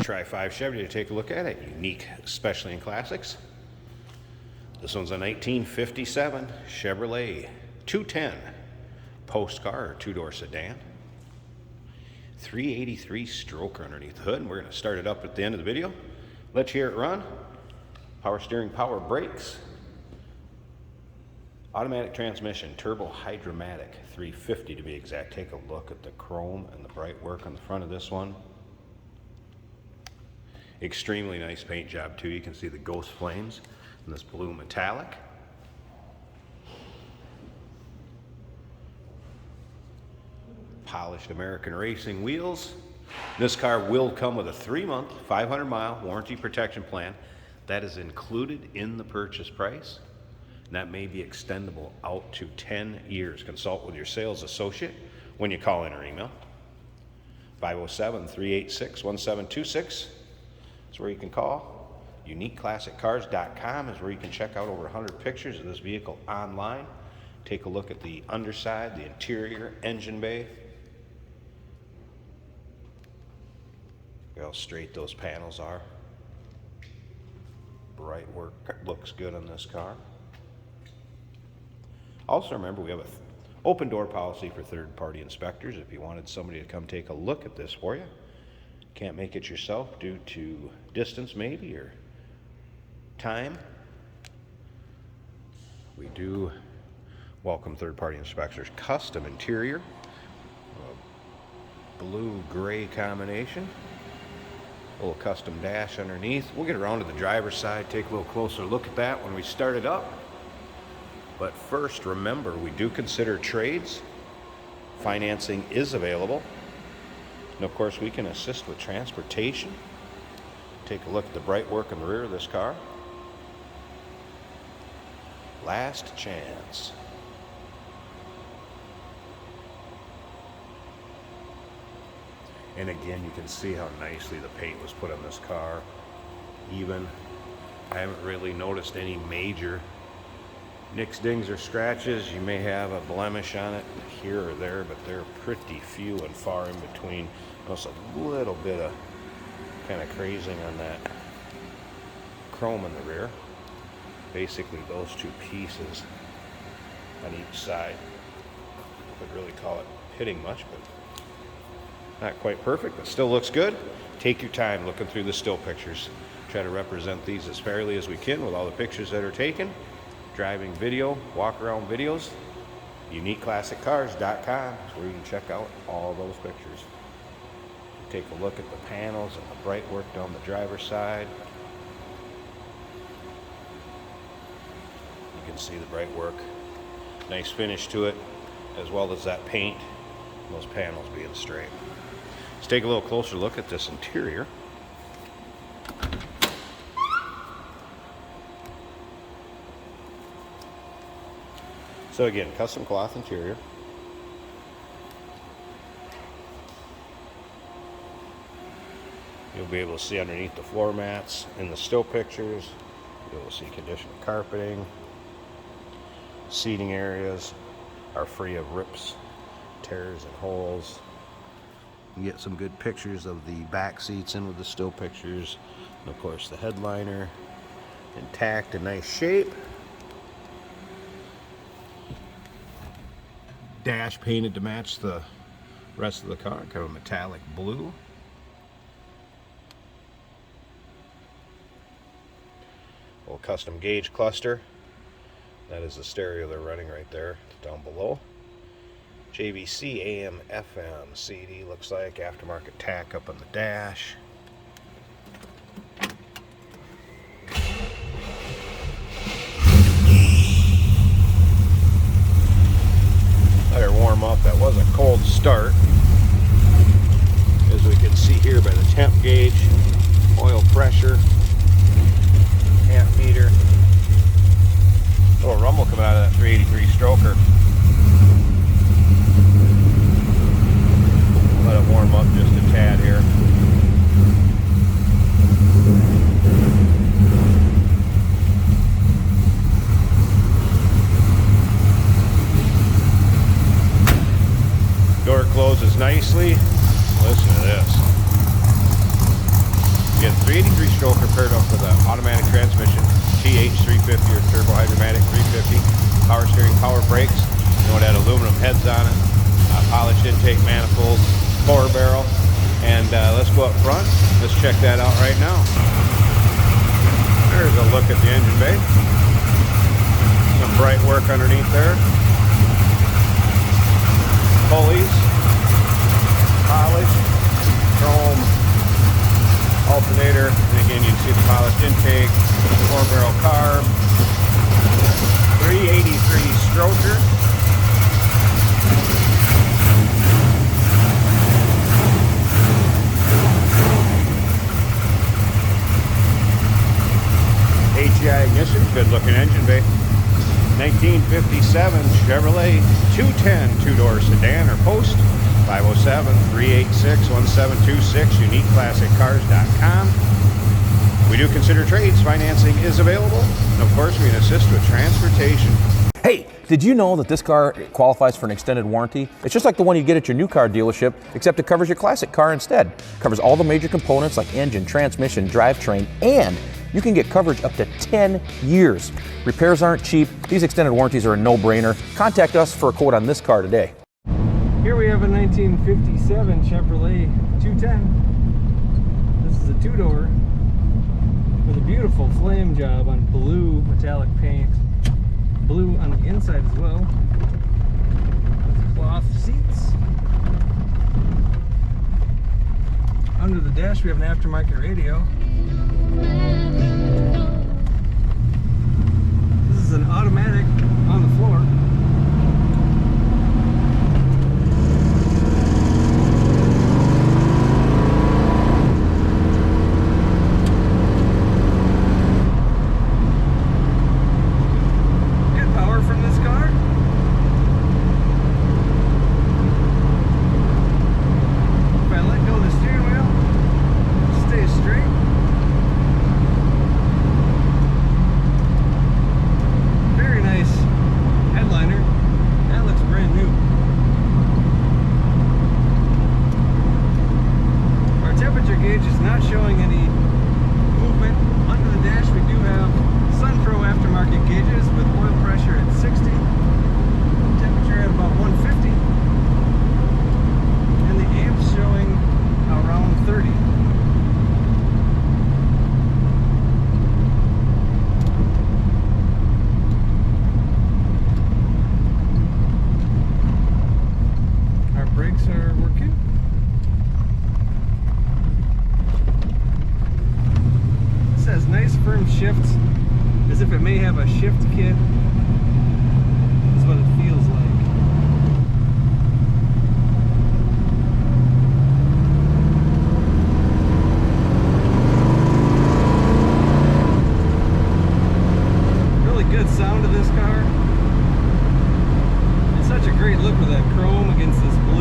Try 5 Chevy to take a look at it. Unique, especially in classics. This one's a 1957 Chevrolet 210 post car or two-door sedan. 383 stroker underneath the hood, and we're going to start it up at the end of the video. Let you hear it run. Power steering, power brakes. Automatic transmission, turbo hydromatic, 350 to be exact. Take a look at the chrome and the bright work on the front of this one. Extremely nice paint job too. You can see the ghost flames in this blue metallic. Polished American racing wheels. This car will come with a 3-month, 500-mile warranty protection plan. That is included in the purchase price. And that may be extendable out to 10 years. Consult with your sales associate when you call in or email. 507-386-1726 is where you can call. UniqueClassicCars.com is where you can check out over 100 pictures of this vehicle online. Take a look at the underside, the interior, engine bay. Look how straight those panels are. Bright work, looks good on this car. Also remember, we have an open door policy for third-party inspectors. If you wanted somebody to come take a look at this for you, can't make it yourself due to distance maybe or time, we do welcome third-party inspectors. Custom interior, blue-gray combination. A little custom dash underneath. We'll get around to the driver's side, take a little closer look at that when we start it up. But first, remember, we do consider trades. Financing is available. And of course, we can assist with transportation. Take a look at the bright work in the rear of this car. Last chance. And again, you can see how nicely the paint was put on this car. Even, I haven't really noticed any major nicks, dings, or scratches. You may have a blemish on it here or there, but they're pretty few and far in between. Just a little bit of kind of crazing on that chrome in the rear. Basically those two pieces on each side. I could really call it pitting much, but not quite perfect, but still looks good. Take your time looking through the still pictures. Try to represent these as fairly as we can with all the pictures that are taken. Driving video, walk around videos. UniqueClassicCars.com is where you can check out all those pictures. Take a look at the panels and the bright work down the driver's side. You can see the bright work. Nice finish to it, as well as that paint, and those panels being straight. Let's take a little closer look at this interior. So again, custom cloth interior. You'll be able to see underneath the floor mats in the still pictures. You'll be able to see conditioned carpeting. Seating areas are free of rips, tears, and holes. You get some good pictures of the back seats in with the still pictures. And of course the headliner intact and nice shape. Dash painted to match the rest of the car, kind of a metallic blue. Little custom gauge cluster. That is the stereo they're running right there down below. JVC, AM, FM, CD looks like. Aftermarket tack up on the dash. Let her warm up. That was a cold start. As we can see here by the temp gauge, oil pressure, amp meter. A little rumble coming out of that 383 stroker. Let it warm up just a tad here. Door closes nicely. Listen to this. Again, 383 stroker paired up with an automatic transmission, TH350 or turbo hydromatic 350, power steering, power brakes. You know, it had aluminum heads on it, polished intake manifold, 4-barrel. And let's go up front. Let's check that out right now. There's a look at the engine bay. Some bright work underneath there. Pulleys, polished, chrome, alternator, and again you can see the polished intake, 4-barrel carb, 383 stroker. HEI ignition, good looking engine bay. 1957 Chevrolet 210 two-door sedan or post. 507-386-1726, uniqueclassiccars.com. We do consider trades. Financing is available. And of course, we can assist with transportation. Hey, did you know that this car qualifies for an extended warranty? It's just like the one you get at your new car dealership, except it covers your classic car instead. It covers all the major components like engine, transmission, drivetrain, and you can get coverage up to 10 years. Repairs aren't cheap. These extended warranties are a no-brainer. Contact us for a quote on this car today. Here we have a 1957 Chevrolet 210. This is a two-door with a beautiful flame job on blue metallic paint. Blue on the inside as well. With cloth seats. Under the dash we have an aftermarket radio. This is an automatic on the floor. Shift as if it may have a shift kit. That's what it feels like. Really good sound of this car. It's such a great look with that chrome against this blue.